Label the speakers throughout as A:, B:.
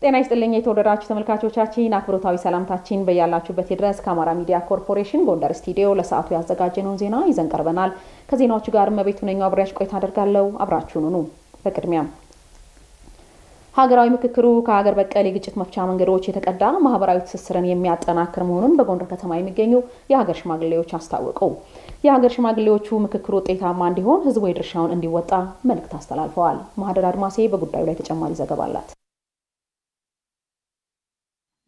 A: ጤና ይስጥልኝ የተወደዳችሁ ተመልካቾቻችን አክብሮታዊ ሰላምታችን በያላችሁበት ድረስ ከአማራ ሚዲያ ኮርፖሬሽን ጎንደር ስቱዲዮ ለሰዓቱ ያዘጋጀነውን ዜና ይዘን ቀርበናል። ከዜናዎቹ ጋር መቤቱ ነኝ አብራችሁ ቆይታ አደርጋለሁ። አብራችሁን ሁኑ። በቅድሚያ ሀገራዊ ምክክሩ ከሀገር በቀል የግጭት መፍቻ መንገዶች የተቀዳ ማህበራዊ ትስስርን የሚያጠናክር መሆኑን በጎንደር ከተማ የሚገኙ የሀገር ሽማግሌዎች አስታወቁ። የሀገር ሽማግሌዎቹ ምክክሩ ውጤታማ እንዲሆን ህዝቡ የድርሻውን እንዲወጣ መልእክት አስተላልፈዋል። ማህደር አድማሴ በጉዳዩ ላይ ተጨማሪ ዘገባ አላት።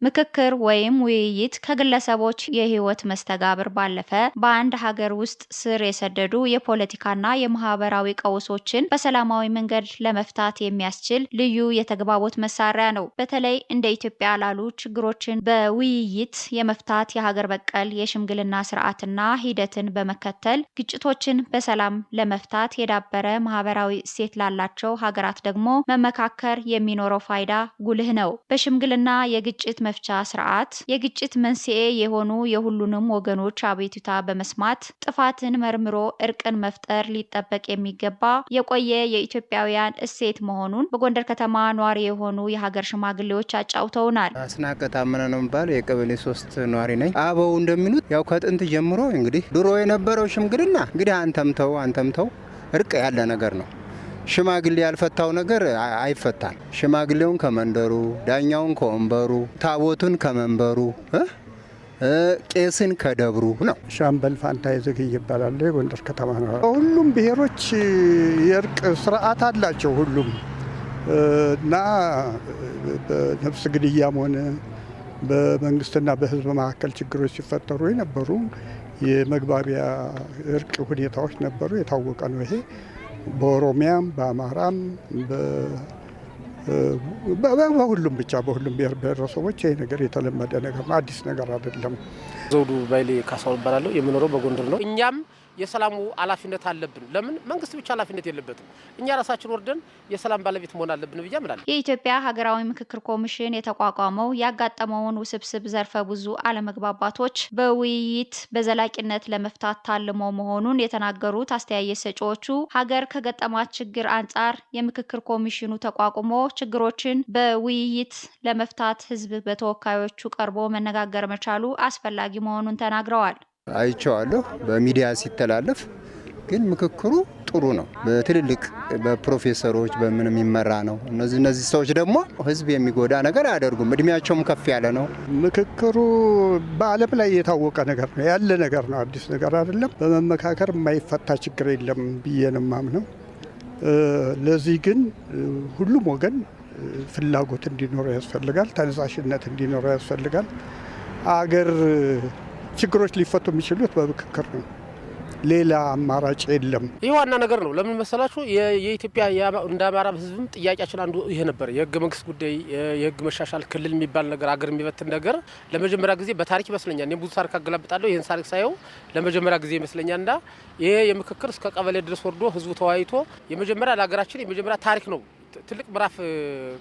B: ምክክር ወይም ውይይት ከግለሰቦች የህይወት መስተጋብር ባለፈ በአንድ ሀገር ውስጥ ስር የሰደዱ የፖለቲካና የማህበራዊ ቀውሶችን በሰላማዊ መንገድ ለመፍታት የሚያስችል ልዩ የተግባቦት መሳሪያ ነው። በተለይ እንደ ኢትዮጵያ ላሉ ችግሮችን በውይይት የመፍታት የሀገር በቀል የሽምግልና ስርዓትና ሂደትን በመከተል ግጭቶችን በሰላም ለመፍታት የዳበረ ማህበራዊ እሴት ላላቸው ሀገራት ደግሞ መመካከር የሚኖረው ፋይዳ ጉልህ ነው። በሽምግልና የግጭት መፍቻ ስርዓት የግጭት መንስኤ የሆኑ የሁሉንም ወገኖች አቤቱታ በመስማት ጥፋትን መርምሮ እርቅን መፍጠር ሊጠበቅ የሚገባ የቆየ የኢትዮጵያውያን እሴት መሆኑን በጎንደር ከተማ ኗሪ የሆኑ የሀገር ሽማግሌዎች አጫውተውናል።
C: አስናቀ ታመነ ነው የሚባለው የቀበሌ 3 ኗሪ ነኝ። አበው እንደሚሉት ያው ከጥንት ጀምሮ እንግዲህ ድሮ የነበረው ሽምግልና እንግዲህ አንተምተው እርቅ ያለ ነገር ነው። ሽማግሌ ያልፈታው ነገር አይፈታም። ሽማግሌውን ከመንደሩ፣ ዳኛውን ከወንበሩ፣ ታቦቱን ከመንበሩ፣ ቄስን ከደብሩ ነው።
D: ሻምበል ፋንታ ይዘግይ ይባላል። የጎንደር ከተማ ነው። ሁሉም ብሔሮች የእርቅ ስርዓት አላቸው ሁሉም እና በነፍስ ግድያም ሆነ በመንግስትና በህዝብ መካከል ችግሮች ሲፈጠሩ የነበሩ የመግባቢያ እርቅ ሁኔታዎች ነበሩ። የታወቀ ነው ይሄ በኦሮሚያም በአማራም በሁሉም ብቻ በሁሉም ብሔር ብሔረሰቦች ይሄ ነገር የተለመደ ነገር ነው። አዲስ ነገር አይደለም።
E: ዘውዱ ባይሌ ካሳው እባላለሁ። የምኖረው በጎንደር ነው። እኛም የሰላሙ ኃላፊነት አለብን። ለምን መንግስት ብቻ ኃላፊነት የለበትም። እኛ ራሳችን ወርደን የሰላም ባለቤት መሆን አለብን ብዬ አምናለሁ።
B: የኢትዮጵያ ሀገራዊ ምክክር ኮሚሽን የተቋቋመው ያጋጠመውን ውስብስብ ዘርፈ ብዙ አለመግባባቶች በውይይት በዘላቂነት ለመፍታት ታልሞ መሆኑን የተናገሩት አስተያየት ሰጪዎቹ ሀገር ከገጠማት ችግር አንጻር የምክክር ኮሚሽኑ ተቋቁሞ ችግሮችን በውይይት ለመፍታት ህዝብ በተወካዮቹ ቀርቦ መነጋገር መቻሉ አስፈላጊ መሆኑን ተናግረዋል።
C: አይቼዋለሁ በሚዲያ ሲተላለፍ። ግን ምክክሩ ጥሩ ነው። በትልልቅ በፕሮፌሰሮች በምን የሚመራ ነው። እነዚህ ሰዎች ደግሞ ህዝብ የሚጎዳ ነገር አያደርጉም። እድሜያቸውም ከፍ ያለ ነው።
D: ምክክሩ በዓለም ላይ የታወቀ ነገር ነው፣ ያለ ነገር ነው። አዲስ ነገር አይደለም። በመመካከር የማይፈታ ችግር የለም ብዬ ነው የማምነው። ለዚህ ግን ሁሉም ወገን ፍላጎት እንዲኖረው ያስፈልጋል፣ ተነሳሽነት እንዲኖረው ያስፈልጋል። አገር ችግሮች ሊፈቱ የሚችሉት በምክክር ነው። ሌላ አማራጭ የለም።
E: ይህ ዋና ነገር ነው። ለምን መሰላችሁ? የኢትዮጵያ እንደ አማራ ህዝብም ጥያቄያችን አንዱ ይሄ ነበር። የህገ መንግስት ጉዳይ፣ የህግ መሻሻል፣ ክልል የሚባል ነገር፣ አገር የሚበትን ነገር ለመጀመሪያ ጊዜ በታሪክ ይመስለኛል። እኔም ብዙ ታሪክ አገላብጣለሁ። ይህን ታሪክ ሳየው ለመጀመሪያ ጊዜ ይመስለኛል እና ይሄ የምክክር እስከ ቀበሌ ድረስ ወርዶ ህዝቡ ተወያይቶ የመጀመሪያ ለሀገራችን የመጀመሪያ ታሪክ ነው። ትልቅ ምዕራፍ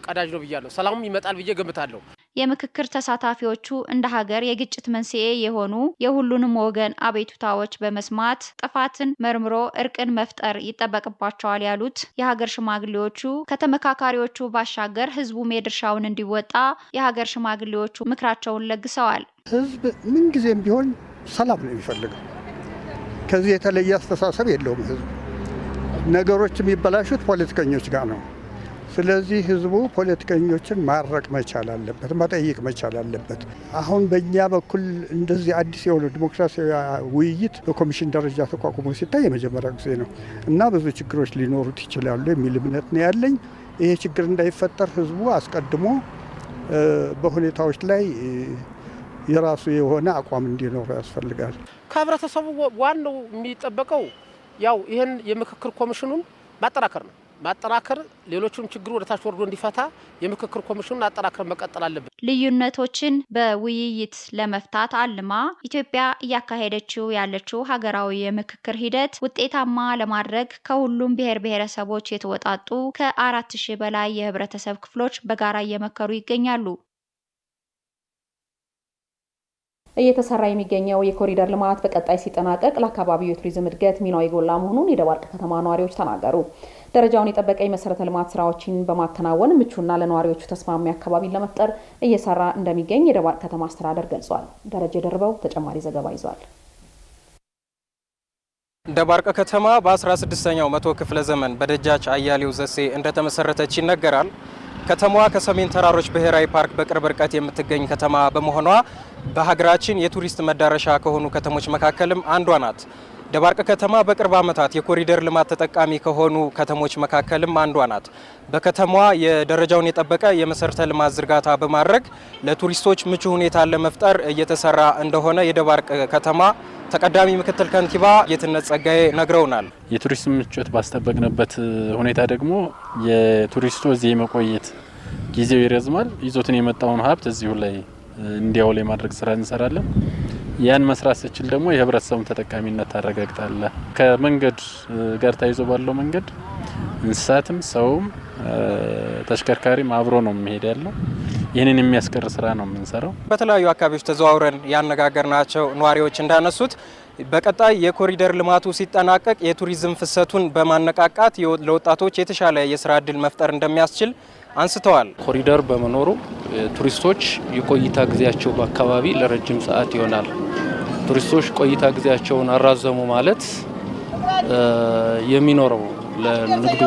E: ቀዳጅ ነው ብያለሁ። ሰላሙም ይመጣል ብዬ ገምታለሁ።
B: የምክክር ተሳታፊዎቹ እንደ ሀገር የግጭት መንስኤ የሆኑ የሁሉንም ወገን አቤቱታዎች በመስማት ጥፋትን መርምሮ እርቅን መፍጠር ይጠበቅባቸዋል ያሉት የሀገር ሽማግሌዎቹ ከተመካካሪዎቹ ባሻገር ህዝቡም የድርሻውን እንዲወጣ የሀገር ሽማግሌዎቹ ምክራቸውን ለግሰዋል።
D: ህዝብ ምንጊዜም ቢሆን ሰላም ነው የሚፈልገው። ከዚህ የተለየ አስተሳሰብ የለውም ህዝብ። ነገሮች የሚበላሹት ፖለቲከኞች ጋር ነው። ስለዚህ ህዝቡ ፖለቲከኞችን ማረቅ መቻል አለበት፣ መጠየቅ መቻል አለበት። አሁን በእኛ በኩል እንደዚህ አዲስ የሆነ ዲሞክራሲያዊ ውይይት በኮሚሽን ደረጃ ተቋቁሞ ሲታይ የመጀመሪያ ጊዜ ነው እና ብዙ ችግሮች ሊኖሩት ይችላሉ የሚል እምነት ነው ያለኝ። ይሄ ችግር እንዳይፈጠር ህዝቡ አስቀድሞ በሁኔታዎች ላይ የራሱ የሆነ አቋም እንዲኖረው ያስፈልጋል።
E: ከህብረተሰቡ ዋናው የሚጠበቀው ያው ይሄን የምክክር ኮሚሽኑን ማጠናከር ነው። ማጠናከር ሌሎችም ችግሩ ወደ ታች ወርዶ እንዲፈታ የምክክር ኮሚሽኑን አጠናከር መቀጠል አለበት።
B: ልዩነቶችን በውይይት ለመፍታት አልማ ኢትዮጵያ እያካሄደችው ያለችው ሀገራዊ የምክክር ሂደት ውጤታማ ለማድረግ ከሁሉም ብሔር ብሔረሰቦች የተወጣጡ ከ4000 በላይ የህብረተሰብ ክፍሎች በጋራ እየመከሩ ይገኛሉ።
A: እየተሰራ የሚገኘው የኮሪደር ልማት በቀጣይ ሲጠናቀቅ ለአካባቢው የቱሪዝም እድገት ሚናው የጎላ መሆኑን የደባርቅ ከተማ ነዋሪዎች ተናገሩ። ደረጃውን የጠበቀ የመሰረተ ልማት ስራዎችን በማከናወን ምቹና ለነዋሪዎቹ ተስማሚ አካባቢን ለመፍጠር እየሰራ እንደሚገኝ የደባርቅ ከተማ አስተዳደር ገልጿል። ደረጀ ደርበው ተጨማሪ ዘገባ ይዟል።
F: ደባርቅ ከተማ በ16ኛው መቶ ክፍለ ዘመን በደጃች አያሌው ዘሴ እንደተመሰረተች ይነገራል። ከተማዋ ከሰሜን ተራሮች ብሔራዊ ፓርክ በቅርብ ርቀት የምትገኝ ከተማ በመሆኗ በሀገራችን የቱሪስት መዳረሻ ከሆኑ ከተሞች መካከልም አንዷ ናት። ደባርቅ ከተማ በቅርብ ዓመታት የኮሪደር ልማት ተጠቃሚ ከሆኑ ከተሞች መካከልም አንዷ ናት። በከተማዋ የደረጃውን የጠበቀ የመሰረተ ልማት ዝርጋታ በማድረግ ለቱሪስቶች ምቹ ሁኔታ ለመፍጠር እየተሰራ እንደሆነ የደባርቅ ከተማ ተቀዳሚ ምክትል ከንቲባ ጌትነት ጸጋዬ ነግረውናል።
G: የቱሪስት ምቾት ባስጠበቅንበት ሁኔታ ደግሞ የቱሪስቱ እዚህ የመቆየት ጊዜው ይረዝማል። ይዞትን የመጣውን ሀብት እዚሁ ላይ እንዲያውል የማድረግ ስራ እንሰራለን። ያን መስራት ስችል ደግሞ የህብረተሰቡን ተጠቃሚነት ታረጋግጣለህ። ከመንገድ ጋር ተያይዞ ባለው መንገድ እንስሳትም ሰውም ተሽከርካሪም አብሮ ነው የሚሄድ ያለው። ይህንን የሚያስቀር ስራ ነው የምንሰራው።
F: በተለያዩ አካባቢዎች ተዘዋውረን ያነጋገርናቸው ነዋሪዎች እንዳነሱት በቀጣይ የኮሪደር ልማቱ ሲጠናቀቅ የቱሪዝም ፍሰቱን በማነቃቃት ለወጣቶች የተሻለ የስራ እድል መፍጠር እንደሚያስችል አንስተዋል።
H: ኮሪደር በመኖሩ ቱሪስቶች የቆይታ ጊዜያቸው በአካባቢ ለረጅም ሰዓት ይሆናል። ቱሪስቶች ቆይታ ጊዜያቸውን አራዘሙ ማለት የሚኖረው ለንግዱ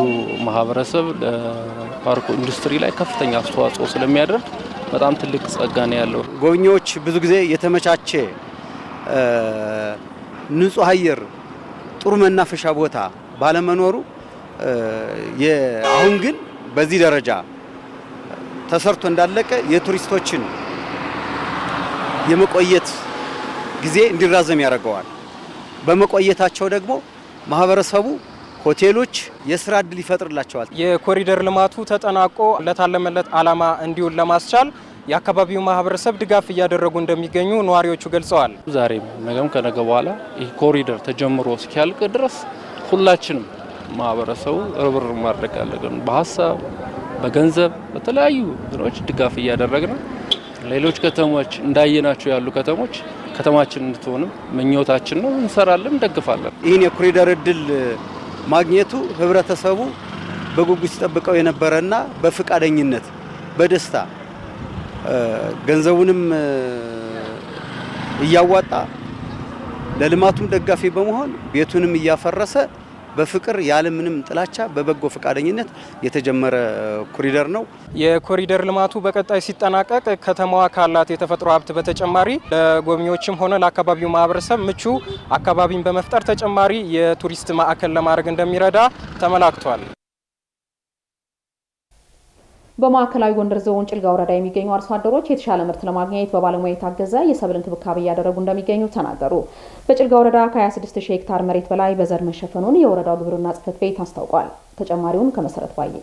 H: ማህበረሰብ ለፓርኩ ኢንዱስትሪ ላይ ከፍተኛ አስተዋጽኦ ስለሚያደርግ በጣም ትልቅ ጸጋ ነው ያለው።
I: ጎብኚዎች ብዙ ጊዜ የተመቻቸ ንጹህ አየር፣ ጥሩ መናፈሻ ቦታ ባለመኖሩ አሁን ግን በዚህ ደረጃ ተሰርቶ እንዳለቀ የቱሪስቶችን የመቆየት ጊዜ እንዲራዘም ያደርገዋል። በመቆየታቸው ደግሞ ማህበረሰቡ ሆቴሎች የስራ እድል ይፈጥርላቸዋል።
F: የኮሪደር ልማቱ ተጠናቆ ለታለመለት ዓላማ እንዲውል ለማስቻል የአካባቢው ማህበረሰብ ድጋፍ እያደረጉ እንደሚገኙ ነዋሪዎቹ ገልጸዋል።
H: ዛሬም ነገም ከነገ በኋላ ይህ ኮሪደር ተጀምሮ እስኪያልቅ ድረስ ሁላችንም ማህበረሰቡ ርብርብ ማድረግ አለብን። በሀሳብ በገንዘብ በተለያዩ ድሮች ድጋፍ እያደረግን ሌሎች ከተሞች እንዳየናቸው ያሉ ከተሞች ከተማችን እንድትሆንም ምኞታችን ነው። እንሰራለን፣ እንደግፋለን።
I: ይህን የኮሪደር እድል ማግኘቱ ህብረተሰቡ በጉጉት ሲጠብቀው የነበረና በፍቃደኝነት በደስታ ገንዘቡንም እያዋጣ ለልማቱም ደጋፊ በመሆን ቤቱንም እያፈረሰ በፍቅር ያለምንም ጥላቻ በበጎ ፈቃደኝነት የተጀመረ ኮሪደር ነው።
F: የኮሪደር ልማቱ በቀጣይ ሲጠናቀቅ ከተማዋ ካላት የተፈጥሮ ሀብት በተጨማሪ ለጎብኚዎችም ሆነ ለአካባቢው ማህበረሰብ ምቹ አካባቢን በመፍጠር ተጨማሪ የቱሪስት ማዕከል ለማድረግ እንደሚረዳ ተመላክቷል።
A: በማዕከላዊ ጎንደር ዞን ጭልጋ ወረዳ የሚገኙ አርሶ አደሮች የተሻለ ምርት ለማግኘት በባለሙያ የታገዘ የሰብል እንክብካቤ እያደረጉ እንደሚገኙ ተናገሩ። በጭልጋ ወረዳ ከ26000 ሄክታር መሬት በላይ በዘር መሸፈኑን የወረዳው ግብርና ጽሕፈት ቤት አስታውቋል። ተጨማሪውን ከመሰረት ባየ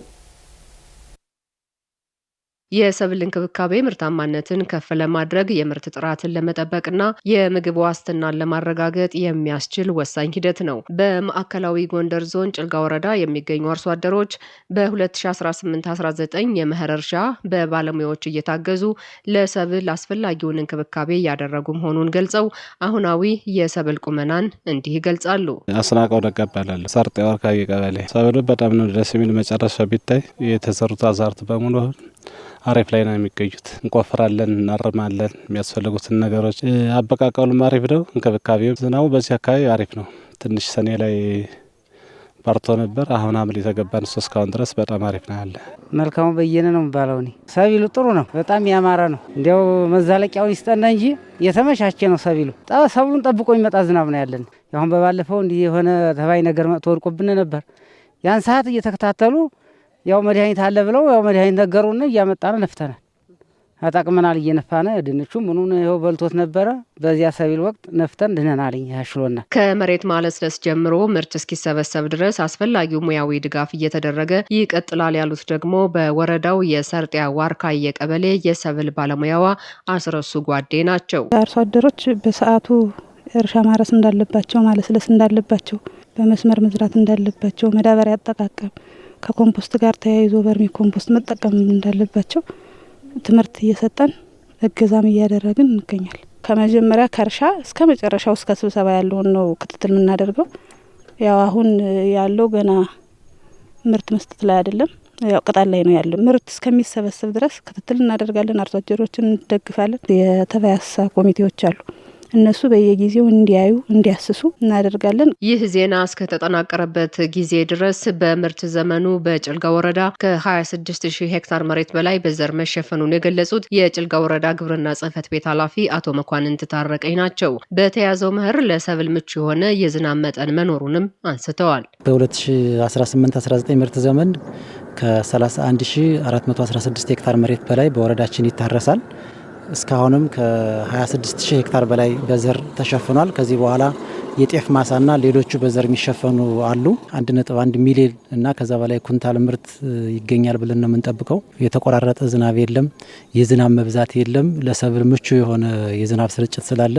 J: የሰብል እንክብካቤ ምርታማነትን ከፍ ለማድረግ የምርት ጥራትን ለመጠበቅና የምግብ ዋስትናን ለማረጋገጥ የሚያስችል ወሳኝ ሂደት ነው። በማዕከላዊ ጎንደር ዞን ጭልጋ ወረዳ የሚገኙ አርሶ አደሮች በ2018-19 የመኸር እርሻ በባለሙያዎች እየታገዙ ለሰብል አስፈላጊውን እንክብካቤ እያደረጉ መሆኑን ገልጸው አሁናዊ የሰብል ቁመናን እንዲህ ይገልጻሉ።
K: አስናቀው ደጋባላል ሰርጥ አካባቢ ቀበሌ ሰብሉ በጣም ነው ደስ የሚል። መጨረሻ ቢታይ የተሰሩት አዛርት በሙሉ አሪፍ ላይ ነው የሚገኙት። እንቆፍራለን፣ እናርማለን። የሚያስፈልጉትን ነገሮች አበቃቀሉም አሪፍ ነው። እንክብካቤው ዝናቡ በዚህ አካባቢ አሪፍ ነው። ትንሽ ሰኔ ላይ ባርቶ ነበር። አሁን ሐምሌ የተገባን እስካሁን ድረስ በጣም አሪፍ ነው ያለ።
L: መልካሙ በየነ ነው የሚባለው። ሰቢሉ ጥሩ ነው፣ በጣም ያማረ ነው። እንዲያው መዛለቂያውን ይስጠና እንጂ የተመቻቸ ነው ሰቢሉ። ሰብሉን ጠብቆ የሚመጣ ዝናብ ነው ያለን። አሁን በባለፈው እንዲህ የሆነ ተባይ ነገር መጥቶ ወድቆብን ነበር። ያን ሰዓት እየተከታተሉ ያው መድኃኒት አለ ብለው ያው መድኃኒት ነገሩን እያመጣን ነፍተናል። አጣቅመናል እየነፋነ ድንቹ ምኑን ይኸው በልቶት ነበረ። በዚያ ሰብል ወቅት ነፍተን ድነናልኝ ያሽሎና
J: ከመሬት ማለስለስ ጀምሮ ምርት እስኪሰበሰብ ድረስ አስፈላጊው ሙያዊ ድጋፍ እየተደረገ ይቀጥላል ያሉት ደግሞ በወረዳው የሰርጤያ ዋርካዬ ቀበሌ የሰብል ባለሙያዋ አስረሱ ጓዴ ናቸው።
M: አርሶ አደሮች በሰዓቱ እርሻ ማረስ እንዳለባቸው፣ ማለስለስ እንዳለባቸው፣ በመስመር መዝራት እንዳለባቸው፣ መዳበሪያ አጠቃቀም ከኮምፖስት ጋር ተያይዞ በርሚ ኮምፖስት መጠቀም እንዳለባቸው ትምህርት እየሰጠን እገዛም እያደረግን እንገኛለን። ከመጀመሪያ ከእርሻ እስከ መጨረሻው እስከ ስብሰባ ያለውን ነው ክትትል የምናደርገው። ያው አሁን ያለው ገና ምርት መስጠት ላይ አይደለም፣ ያው ቅጠል ላይ ነው ያለው። ምርት እስከሚሰበሰብ ድረስ ክትትል እናደርጋለን። አርሶ አደሮችን እንደግፋለን። የተባይ እንስሳ ኮሚቴዎች አሉ። እነሱ በየጊዜው እንዲያዩ እንዲያስሱ እናደርጋለን።
J: ይህ ዜና እስከተጠናቀረበት ጊዜ ድረስ በምርት ዘመኑ በጭልጋ ወረዳ ከ26000 ሄክታር መሬት በላይ በዘር መሸፈኑን የገለጹት የጭልጋ ወረዳ ግብርና ጽሕፈት ቤት ኃላፊ አቶ መኳንንት ታረቀኝ ናቸው። በተያዘው መኸር ለሰብል ምቹ የሆነ የዝናብ መጠን መኖሩንም አንስተዋል።
N: በ2018-19 ምርት ዘመን ከ31416 ሄክታር መሬት በላይ በወረዳችን ይታረሳል። እስካሁንም ከ26000 ሄክታር በላይ በዘር ተሸፍኗል። ከዚህ በኋላ የጤፍ ማሳና ሌሎቹ በዘር የሚሸፈኑ አሉ። 1.1 ሚሊዮን እና ከዛ በላይ ኩንታል ምርት ይገኛል ብለን ነው የምንጠብቀው። የተቆራረጠ ዝናብ የለም፣ የዝናብ መብዛት የለም። ለሰብል ምቹ የሆነ የዝናብ ስርጭት ስላለ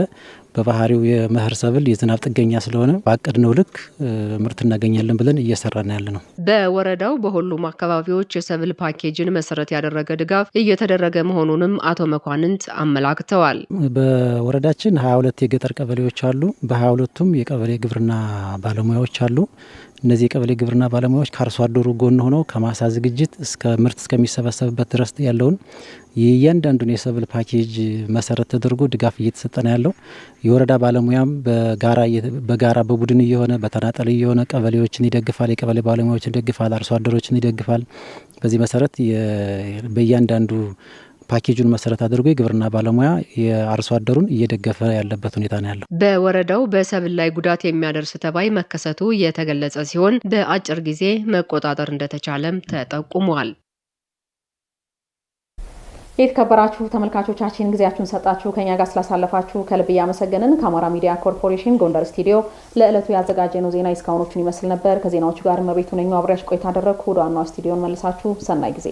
N: በባህሪው የመኸር ሰብል የዝናብ ጥገኛ ስለሆነ ባቀድነው ልክ ምርት እናገኛለን ብለን እየሰራን ያለ ነው።
J: በወረዳው በሁሉም አካባቢዎች የሰብል ፓኬጅን መሰረት ያደረገ ድጋፍ እየተደረገ መሆኑንም አቶ መኳንንት አመላክተዋል።
N: በወረዳችን 22 የገጠር ቀበሌዎች አሉ። በ22ቱም የቀበሌ ግብርና ባለሙያዎች አሉ። እነዚህ የቀበሌ ግብርና ባለሙያዎች ከአርሶ አደሩ ጎን ሆነው ከማሳ ዝግጅት እስከ ምርት እስከሚሰበሰብበት ድረስ ያለውን የእያንዳንዱን የሰብል ፓኬጅ መሰረት ተደርጎ ድጋፍ እየተሰጠ ነው ያለው። የወረዳ ባለሙያም በጋራ በቡድን እየሆነ በተናጠል እየሆነ ቀበሌዎችን ይደግፋል፣ የቀበሌ ባለሙያዎችን ይደግፋል፣ አርሶ አደሮችን ይደግፋል። በዚህ መሰረት በእያንዳንዱ ፓኬጁን መሰረት አድርጎ የግብርና ባለሙያ የአርሶ አደሩን እየደገፈ ያለበት ሁኔታ ነው ያለው።
J: በወረዳው በሰብል ላይ ጉዳት የሚያደርስ ተባይ መከሰቱ የተገለጸ ሲሆን በአጭር ጊዜ መቆጣጠር እንደተቻለም ተጠቁሟል።
A: የተከበራችሁ ተመልካቾቻችን ጊዜያችሁን ሰጣችሁ ከኛ ጋር ስላሳለፋችሁ ከልብ እያመሰገንን ከአማራ ሚዲያ ኮርፖሬሽን ጎንደር ስቱዲዮ ለዕለቱ ያዘጋጀነው ዜና እስካሁኖቹን ይመስል ነበር። ከዜናዎቹ ጋር መቤቱ ነኝ አብሬያችሁ ቆይታ አደረግኩ። ወደ ዋናው ስቱዲዮን መልሳችሁ ሰናይ ጊዜ